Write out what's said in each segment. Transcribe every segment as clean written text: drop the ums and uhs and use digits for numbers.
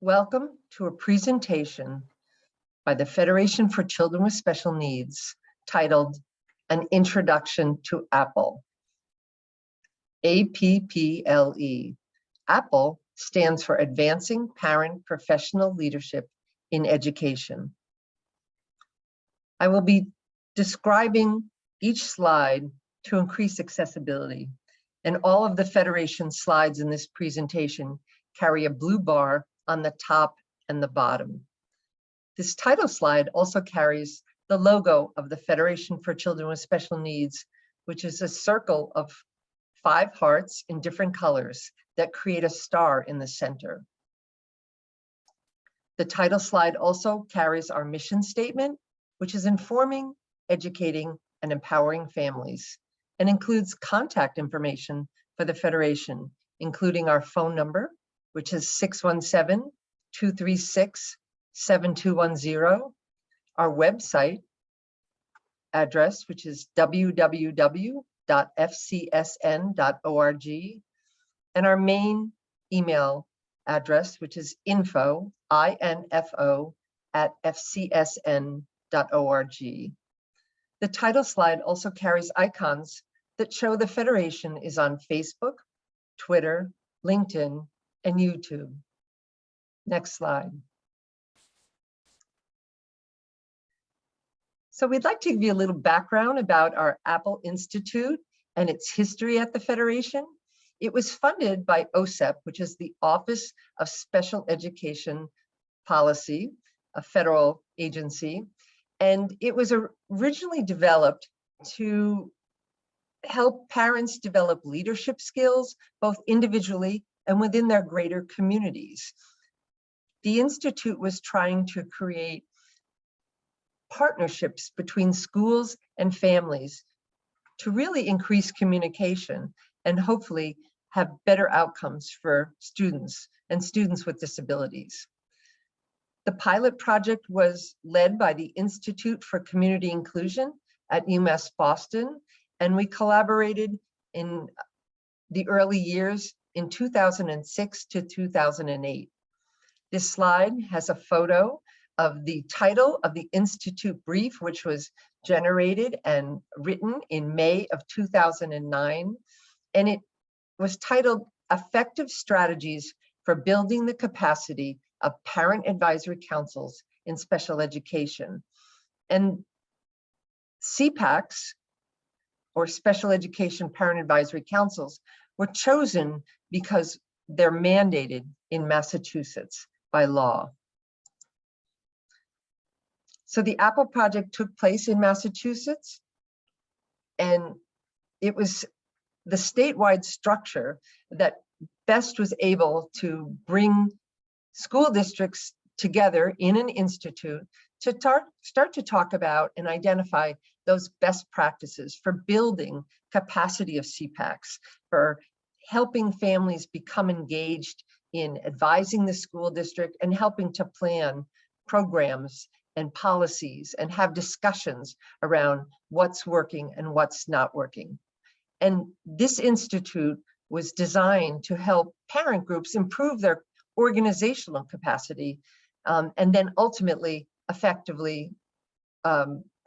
Welcome to a presentation by the Federation for Children with Special Needs titled An Introduction to APPLE. APPLE. APPLE stands for Advancing Parent Professional Leadership in Education. I will be describing each slide to increase accessibility, and all of the Federation slides in this presentation carry a blue bar on the top and the bottom. This title slide also carries the logo of the Federation for Children with Special Needs, which is a circle of 5 hearts in different colors that create a star in the center. The title slide also carries our mission statement, which is informing, educating, and empowering families, and includes contact information for the Federation, including our phone number, which is 617-236-7210, our website address, which is www.fcsn.org, and our main email address, which is info@fcsn.org. The title slide also carries icons that show the Federation is on Facebook, Twitter, LinkedIn, and YouTube. Next slide. So we'd like to give you a little background about our APPLE Institute and its history at the Federation. It was funded by OSEP, which is the Office of Special Education Policy, a federal agency. And it was originally developed to help parents develop leadership skills, both individually and within their greater communities. The Institute was trying to create partnerships between schools and families to really increase communication and hopefully have better outcomes for students and students with disabilities. The pilot project was led by the Institute for Community Inclusion at UMass Boston, and we collaborated in the early years in 2006 to 2008. This slide has a photo of the title of the Institute brief, which was generated and written in May of 2009. And it was titled Effective Strategies for Building the Capacity of Parent Advisory Councils in Special Education. And SEPACs, or Special Education Parent Advisory Councils, were chosen because they're mandated in Massachusetts by law. So the APPLE project took place in Massachusetts, and it was the statewide structure that best was able to bring school districts together in an institute to start to talk about and identify those best practices for building capacity of SEPACs, for helping families become engaged in advising the school district and helping to plan programs and policies and have discussions around what's working and what's not working. And this institute was designed to help parent groups improve their organizational capacity and then ultimately effectively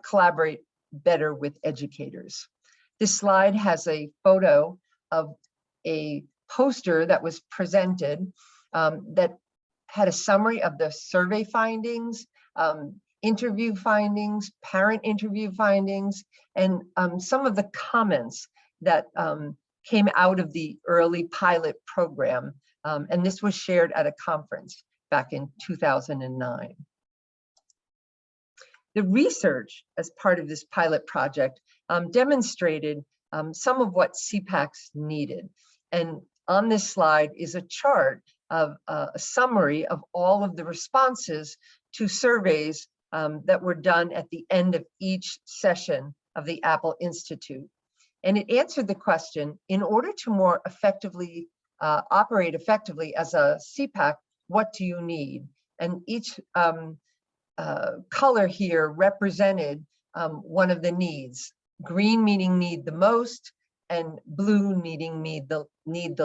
collaborate better with educators. This slide has a photo of a poster that was presented that had a summary of the survey findings, interview findings, parent interview findings, and some of the comments that came out of the early pilot program. And this was shared at a conference back in 2009. The research as part of this pilot project demonstrated some of what SEPACs needed. And on this slide is a chart of a summary of all of the responses to surveys that were done at the end of each session of the APPLE Institute. And it answered the question, in order to more effectively operate effectively as a SEPAC, what do you need? And each color here represented one of the needs. Green meaning need the most, and blue meaning need the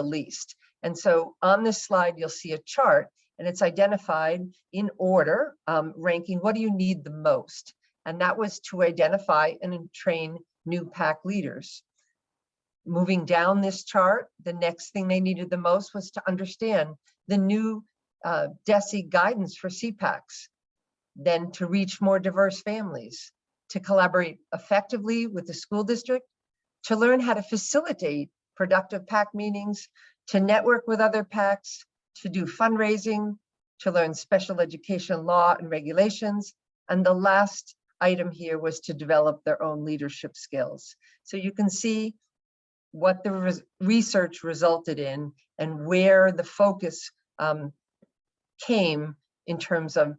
least. And so on this slide, you'll see a chart and it's identified in order, ranking what do you need the most. And that was to identify and train new PAC leaders. Moving down this chart, the next thing they needed the most was to understand the new DESE guidance for SEPACs, then to reach more diverse families, to collaborate effectively with the school district, to learn how to facilitate productive PAC meetings, to network with other PACs, to do fundraising, to learn special education law and regulations. And the last item here was to develop their own leadership skills. So you can see what the research resulted in and where the focus came in terms of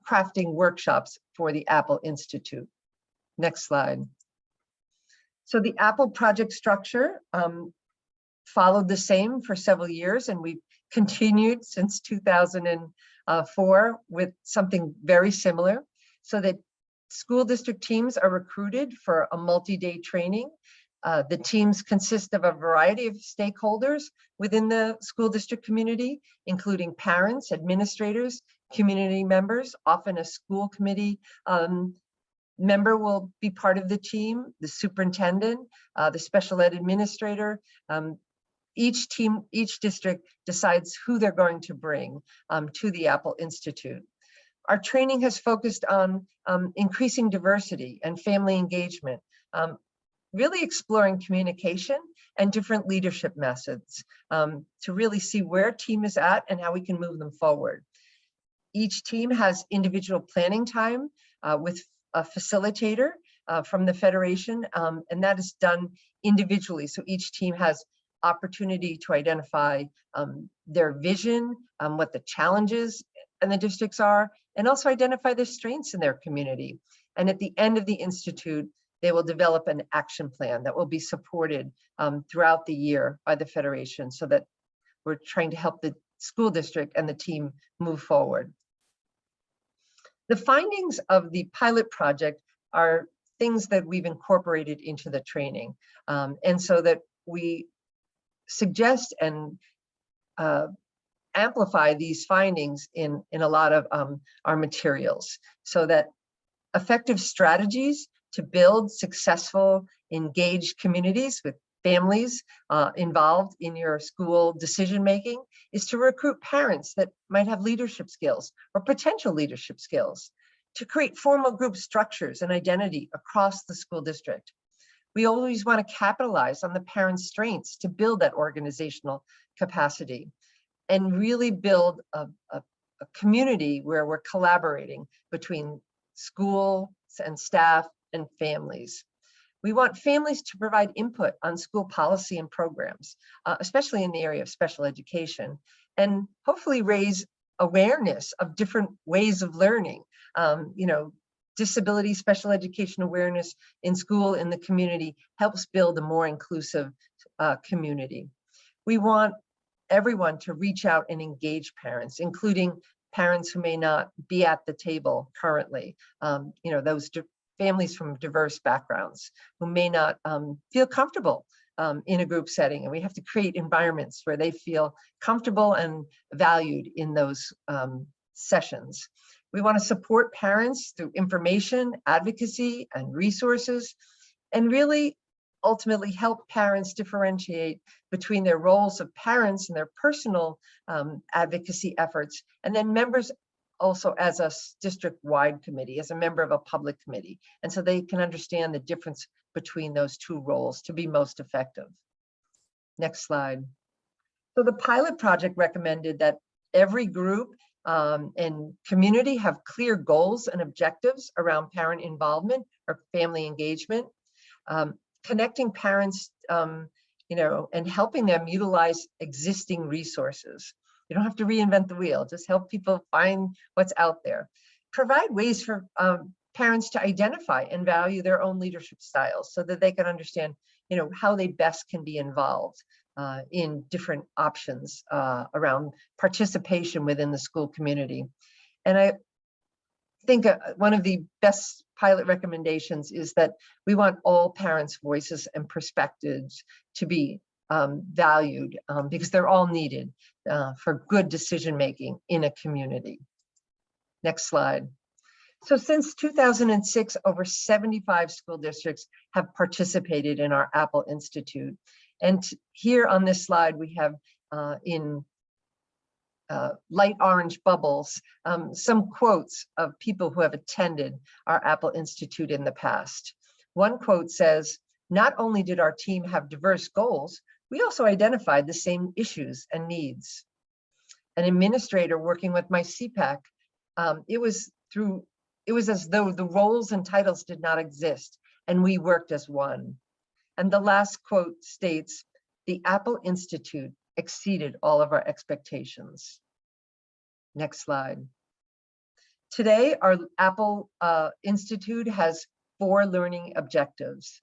crafting workshops for the Apple Institute. Next slide. So the Apple project structure followed the same for several years, and we've continued since 2004 with something very similar, so that school district teams are recruited for a multi-day training. The teams consist of a variety of stakeholders within the school district community, including parents, administrators, community members. Often a school committee member will be part of the team, the superintendent, the special ed administrator. Each district decides who they're going to bring to the Apple Institute. Our training has focused on increasing diversity and family engagement, really exploring communication and different leadership methods to really see where a team is at and how we can move them forward. Each team has individual planning time with a facilitator from the Federation, and that is done individually. So each team has opportunity to identify their vision, what the challenges in the districts are, and also identify the strengths in their community. And at the end of the Institute, they will develop an action plan that will be supported throughout the year by the Federation, so that we're trying to help the school district and the team move forward. The findings of the pilot project are things that we've incorporated into the training. And so that we suggest and amplify these findings in a lot of our materials, so that effective strategies to build successful, engaged communities with families involved in your school decision-making is to recruit parents that might have leadership skills or potential leadership skills, to create formal group structures and identity across the school district. We always want to capitalize on the parents' strengths to build that organizational capacity and really build a community where we're collaborating between schools and staff and families. We want families to provide input on school policy and programs, especially in the area of special education, and hopefully raise awareness of different ways of learning. Disability special education awareness in school, in the community, helps build a more inclusive community. We want everyone to reach out and engage parents, including parents who may not be at the table currently. Those families from diverse backgrounds who may not feel comfortable in a group setting. And we have to create environments where they feel comfortable and valued in those sessions. We want to support parents through information, advocacy, and resources, and really ultimately help parents differentiate between their roles of parents and their personal advocacy efforts, and then members also as a district-wide committee, as a member of a public committee. And so they can understand the difference between those two roles to be most effective. Next slide. So the pilot project recommended that every group and community have clear goals and objectives around parent involvement or family engagement, connecting parents, and helping them utilize existing resources. You don't have to reinvent the wheel, just help people find what's out there. Provide ways for parents to identify and value their own leadership styles so that they can understand, how they best can be involved in different options around participation within the school community. And I think one of the best pilot recommendations is that we want all parents' voices and perspectives to be valued because they're all needed for good decision-making in a community. Next slide. So since 2006, over 75 school districts have participated in our Apple Institute. And here on this slide, we have in light orange bubbles, some quotes of people who have attended our Apple Institute in the past. One quote says, "Not only did our team have diverse goals, we also identified the same issues and needs." An administrator working with my SEPAC, it was as though the roles and titles did not exist, and we worked as one. And the last quote states, "The Apple Institute exceeded all of our expectations." Next slide. Today, our Apple Institute has 4 learning objectives.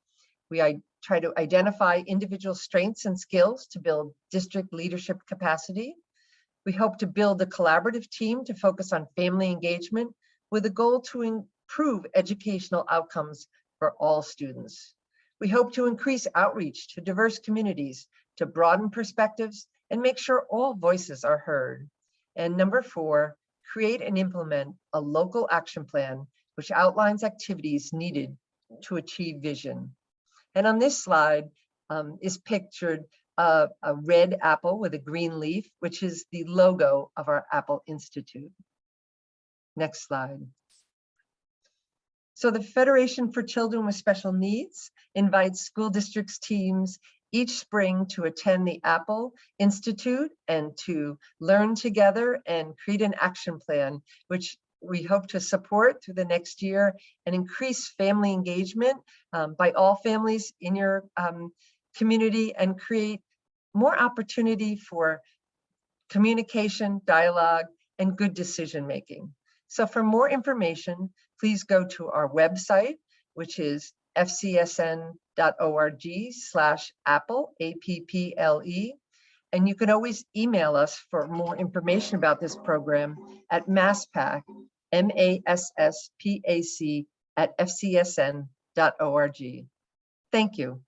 We try to identify individual strengths and skills to build district leadership capacity. We hope to build a collaborative team to focus on family engagement with a goal to improve educational outcomes for all students. We hope to increase outreach to diverse communities to broaden perspectives and make sure all voices are heard. And number 4, create and implement a local action plan which outlines activities needed to achieve vision. And on this slide is pictured a red apple with a green leaf, which is the logo of our Apple Institute. Next slide. So the Federation for Children with Special Needs invites school districts teams each spring to attend the Apple Institute and to learn together and create an action plan, which we hope to support through the next year and increase family engagement by all families in your community and create more opportunity for communication, dialogue, and good decision-making. So for more information, please go to our website, which is fcsn.org/apple, APPLE. And you can always email us for more information about this program at masspac, MASSPAC @fcsn.org. Thank you.